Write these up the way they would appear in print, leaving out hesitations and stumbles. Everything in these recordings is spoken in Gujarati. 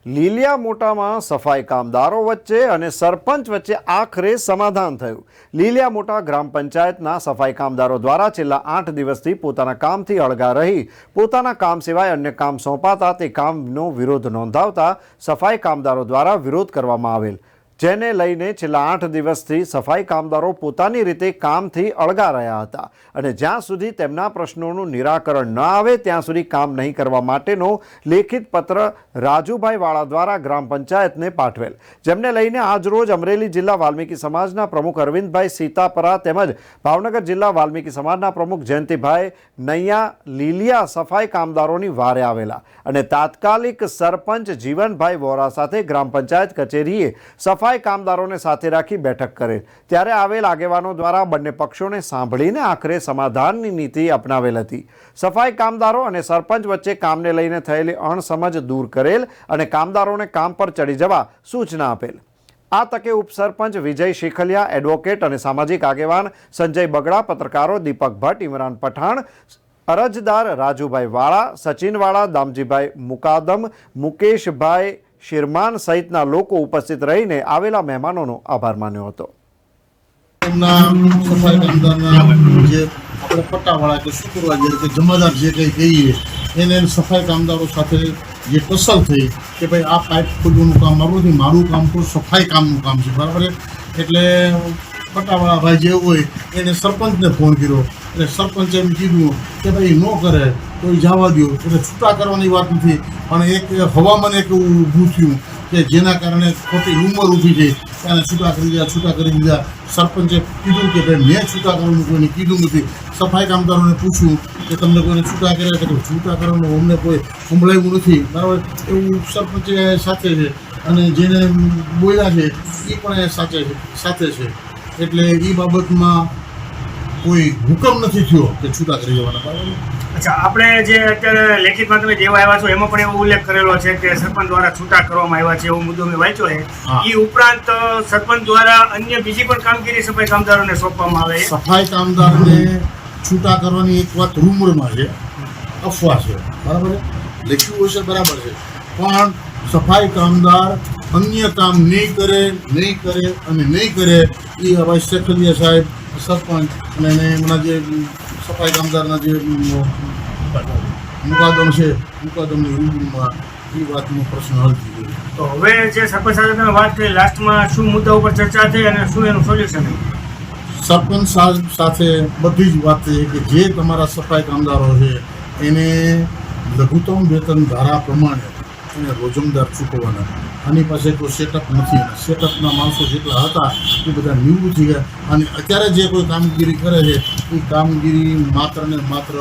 લીલિયા મોટામાં સફાઈ કામદારો વચ્ચે અને સરપંચ વચ્ચે આખરે સમાધાન થયું। લીલિયા મોટા ગ્રામ પંચાયતના સફાઈ કામદારો દ્વારા છેલ્લા 8 દિવસથી પોતાના કામથી અળગા રહી પોતાના કામ સિવાય અન્ય કામ સોંપાતા તે કામનો વિરોધ નોંધાવતા સફાઈ કામદારો દ્વારા વિરોધ કરવામાં આવેલ, જેને લઈને છેલ્લા 8 દિવસથી સફાઈ કામદારો પોતાની રીતે કામથી અળગા રહ્યા હતા અને જ્યાં સુધી તેમના પ્રશ્નોનું નિરાકરણ ન આવે ત્યાં સુધી કામ નહીં કરવા માટેનો લેખિત પત્ર રાજુભાઈ વાળા દ્વારા ગ્રામ પંચાયતને પાઠવેલ, જેમને લઈને આજરોજ અમરેલી જિલ્લા વાલ્મીકી સમાજના પ્રમુખ અરવિંદભાઈ સીતાપરા તેમજ ભાવનગર જિલ્લા વાલ્મીકી સમાજના પ્રમુખ જયંતિભાઈ નૈયા લીલિયા સફાઈ કામદારોની વારે આવેલા અને તાત્કાલિક સરપંચ જીવનભાઈ વોરા સાથે ગ્રામ પંચાયત કચેરીએ સફાઈ કામદારોને સાથે રાખી બેઠક કરેલ, ત્યારે આવેલ આગેવાનો દ્વારા બંને પક્ષોને સાંભળીને આખરે સમાધાનની નીતિ અપનાવેલ હતી। સફાઈ કામદારો અને સરપંચ વચ્ચે કામને લઈને થયેલી અણસમજ દૂર કરેલ અને કામદારોને કામ પર ચડી જવા સૂચના આપેલ। આ તકે ઉપસરપંચ વિજય શેખલિયા, એડવોકેટ અને સામાજિક આગેવાન સંજય બગડા, પત્રકારો દીપક ભટ્ટ, ઇમરાન પઠાણ, અરજદાર રાજુભાઈ વાળા, સચિન વાળા, દામજીભાઈ મુકાદમ, મુકેશભાઈ શિરમાન સહિતના લોકો ઉપસ્થિત રહીને આવેલા મહેમાનોનો આભાર માન્યો હતો। સફાઈ કામદારના જે આપણે પટ્ટાવાળા કે સુપરવાઇઝર કે જમાદાર જે કંઈ કહીએ એને સફાઈ કામદારો સાથે જે ટસલ થઈ કે ભાઈ આ પાઇપ ખોલવાનું કામ મારું નથી, મારું કામ તો સફાઈ કામનું કામ છે, બરાબર। એટલે પટ્ટાવાળા ભાઈ જે હોય એને સરપંચને ફોન કર્યો એટલે સરપંચે એમ કીધું કે ભાઈ ન કરે તો જવા દો, એટલે છૂટા કરવાની વાત નથી, પણ એક હવામાન એક ઊભું થયું કે જેના કારણે ખોટી રૂમર ઊભી થઈ અને છૂટા કરી દીધા। સરપંચે કીધું કે ભાઈ મેં છૂટા કરવાનું કોઈને કીધું નથી। સફાઈ કામદારોને પૂછ્યું કે તમને કોઈને છૂટા કર્યા કે છૂટા કરવાનું અમને કોઈ સંભળાવ્યું નથી, બરાબર। એવું સરપંચે સાથે છે અને જેને બોલ્યા છે એ પણ સાથે છે, એટલે એ બાબતમાં કોઈ હુકમ નથી થયો કે છૂટા કરી દેવાના, બરાબર। અચ્છા, આપણે જે અત્યારે લેખિતમાં તમે દેવા આવ્યા છો એમાં પણ એવો ઉલ્લેખ કરેલો છે કે સરપંચ દ્વારા છૂટા કરવામાં આવ્યા છે, એવો મુદ્દો મેં વાંચ્યો છે। એ ઉપરાંત સરપંચ દ્વારા અન્ય બીજી પણ કામગીરી સફાઈ કામદારોને સોંપવામાં આવે છે। સફાઈ કામદારને છૂટા કરવાની એક વાત રૂમરમાં છે, અફવા છે, બરાબર। લખ્યું હશે બરાબર છે, પણ સફાઈ કામદાર અન્ય કામ નહીં કરે એ હવે શેખલિયા સાહેબ સરપંચ અને એમના જે સફાઈ કામદારના જે મુકાદમ છે મુકાદમની રૂબરૂમાં એ વાતનો પ્રશ્ન હલ થઈ ગયો। તો હવે જે સરપંચ સાથે તમે વાત કરી, લાસ્ટમાં શું મુદ્દા ઉપર ચર્ચા થઈ અને શું એનું સોલ્યુશન? સરપંચ સાથે બધી જ વાત છે કે જે તમારા સફાઈ કામદારો છે એને લઘુત્તમ વેતન ધારા પ્રમાણે એને રોજમદાર ચૂકવવાના। આની પાસે કોઈ સેટઅપ નથી, સેટઅપના માણસો જેટલા હતા એ બધા નિવૃત્ત થઈ ગયા અને અત્યારે જે કોઈ કામગીરી કરે છે એ કામગીરી માત્ર ને માત્ર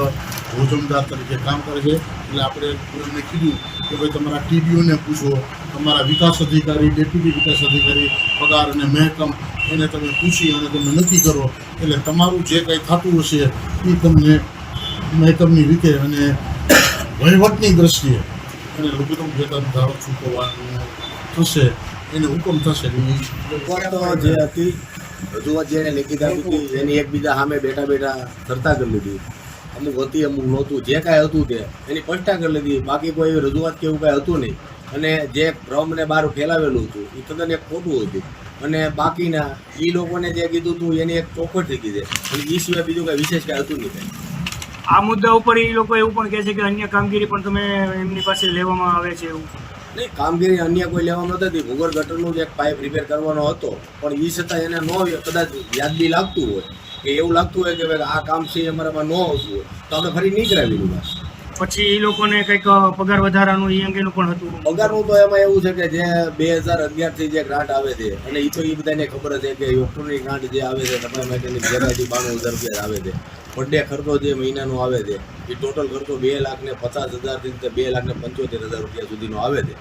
રોજમદાર તરીકે કામ કરે છે। એટલે આપણે એમને કીધું કે ભાઈ તમારા ટીડીઓને પૂછો, તમારા વિકાસ અધિકારી, ડેપ્યુટી વિકાસ અધિકારી પગાર અને મહેકમ એને તમે પૂછી અને તમે નક્કી કરો, એટલે તમારું જે કંઈ થતું હશે એ તમને મહેકમની રીતે અને વહીવટની દ્રષ્ટિએ એને લઘુત્તમ વેતન ધારો ચૂકવવાનું થશે, એને હુકમ થશે। જે હતી રજૂઆત જેને લેખિત આપી હતી એની એકબીજા સામે બેઠા ચર્ચા કરી લીધી, અમુક હતી અમુક નહોતું, જે કાંઈ હતું તે એની સ્પષ્ટતા કરી લીધી, બાકી કોઈ એવી રજૂઆત કે એવું કાંઈ હતું નહીં। અને જે ભ્રમને બહાર ફેલાવેલું હતું એ તદ્દન એક ખોટું હતું અને બાકીના એ લોકોને જે કીધું હતું એની એક ચોખવટ થઈ ગઈ છે અને એ સિવાય બીજું કાંઈ વિશેષ કાંઈ હતું નહીં। આ મુદ્દા ઉપર એ લોકો એવું પણ કહે છે કે અન્ય કામગીરી પણ તમે એમની પાસે લેવામાં આવે છે એવું નહીં, કામગીરી અન્ય કોઈ લેવામાં નહોતી। ભૂગર્ભ ગટરનું જ એક પાઇપ રિપેર કરવાનો હતો, પણ એ છતાં એને કદાચ યાદબી લાગતું હોય કે એવું લાગતું હોય કે ભાઈ આ કામ છે અમારામાં ન આવતું હોય તો આપણે ફરી નહીં કરાવી લીધું। પછી એ લોકોને કંઈક પગાર વધારાનું એ અંગેનું પણ હતું। પગારનું તો એમાં એવું છે કે જે 2011થી જે ગ્રાન્ટ આવે છે અને એ તો એ બધાને ખબર છે કે ઓક્ટોબરની ગ્રાન્ટ જે આવે છે સફાઈ માટેની 92,000 રૂપિયા આવે છે। પર ડે ખર્ચો જે મહિનાનો આવે છે એ ટોટલ ખર્ચો 2,50,000થી 2,75,000 રૂપિયા સુધીનો આવે છે।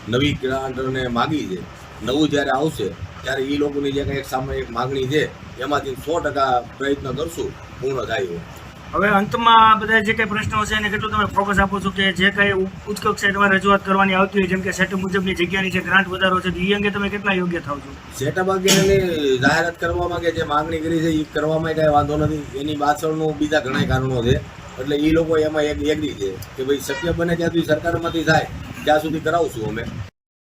નવી ગ્રાન્ટને માગી છે, નવું જ્યારે આવશે ત્યારે એ લોકોની જે કંઈ એક સામાયિક માગણી છે એમાંથી 100% પ્રયત્ન કરશું પૂર્ણ થાય। હવે અંતમાં બધા જે કંઈ પ્રશ્નો છે એને કેટલું તમે ફોકસ આપો છો કે જે કંઈ ઉચ્ચ કક્ષાએ તમારે રજૂઆત કરવાની આવતી હોય, જેમ કે સેટઅપ મુજબની જગ્યાની જે ગ્રાન્ટ વધારો છે એ અંગે તમે કેટલા યોગ્ય થાવ છો? સેટઅપ અંગેની જાહેરાત કરવામાં કે જે માગણી કરી છે એ કરવામાં કાંઈ વાંધો નથી, એની પાછળનું બીજા ઘણા કારણો છે। એટલે એ લોકો એમાં એગ્રી છે કે ભાઈ શક્ય બને ત્યાં સુધી સરકારમાંથી થાય ત્યાં સુધી કરાવશું અમે।